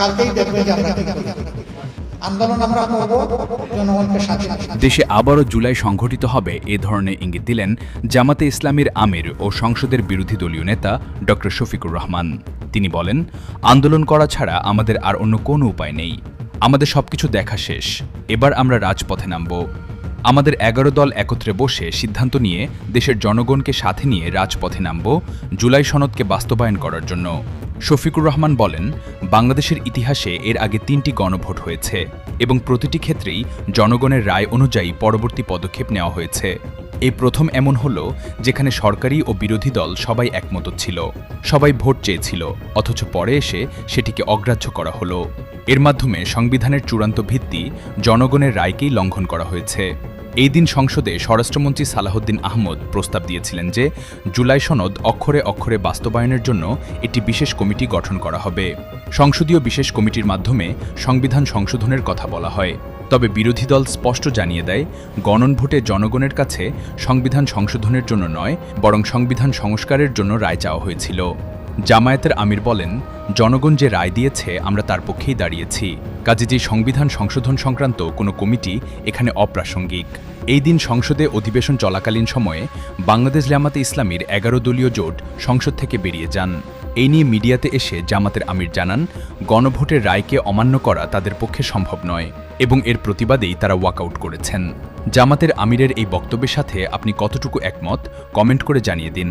কালকেই দেখবেন যে আমরা কি করি। আন্দোলন আমরা করব জনগণকে সাথে। দেশে আবারও জুলাই সংঘটিত হবে এ ধরনের ইঙ্গিত দিলেন জামাতে ইসলামীর আমির ও সংসদের বিরোধী দলীয় নেতা ডক্টর শফিকুর রহমান। তিনি বলেন, আন্দোলন করা ছাড়া আমাদের আর অন্য কোনো উপায় নেই। আমাদের সবকিছু দেখা শেষ, এবার আমরা রাজপথে নামব। আমাদের 11 দল একত্রে বসে সিদ্ধান্ত নিয়ে দেশের জনগণকে সাথে নিয়ে রাজপথে নামব জুলাই সনদকে বাস্তবায়ন করার জন্য। শফিকুর রহমান বলেন, বাংলাদেশের ইতিহাসে এর আগে 3টি গণভোট হয়েছে এবং প্রতিটি ক্ষেত্রেই জনগণের রায় অনুযায়ী পরবর্তী পদক্ষেপ নেওয়া হয়েছে। এই প্রথম এমন হলো যেখানে সরকারি ও বিরোধী দল সবাই একমত ছিল, সবাই ভোট চেয়েছিল, অথচ পরে এসে সেটিকে অগ্রাহ্য করা হলো। এর মাধ্যমে সংবিধানের চূড়ান্ত ভিত্তি জনগণের রায়কেই লঙ্ঘন করা হয়েছে। এই দিন সংসদে স্বরাষ্ট্রমন্ত্রী সালাহউদ্দিন আহমদ প্রস্তাব দিয়েছিলেন যে জুলাই সনদ অক্ষরে অক্ষরে বাস্তবায়নের জন্য একটি বিশেষ কমিটি গঠন করা হবে। সংসদীয় বিশেষ কমিটির মাধ্যমে সংবিধান সংশোধনের কথা বলা হয়। তবে বিরোধী দল স্পষ্ট জানিয়ে দেয়, গণভোটে জনগণের কাছে সংবিধান সংশোধনের জন্য নয়, বরং সংবিধান সংস্কারের জন্য রায় চাওয়া হয়েছিল। জামায়াতের আমির বলেন, জনগণ যে রায় দিয়েছে আমরা তার পক্ষেই দাঁড়িয়েছি, কাজে যে সংবিধান সংশোধন সংক্রান্ত কোনো কমিটি এখানে অপ্রাসঙ্গিক। এই দিন সংসদে অধিবেশন চলাকালীন সময়ে বাংলাদেশ জামাতে ইসলামীর 11 দলীয় জোট সংসদ থেকে বেরিয়ে যান। এই নিয়ে মিডিয়াতে এসে জামাতের আমির জানান, গণভোটের রায়কে অমান্য করা তাদের পক্ষে সম্ভব নয় এবং এর প্রতিবাদেই তারা ওয়াকআউট করেছেন। জামাতের আমিরের এই বক্তব্যের সাথে আপনি কতটুকু একমত, কমেন্ট করে জানিয়ে দিন।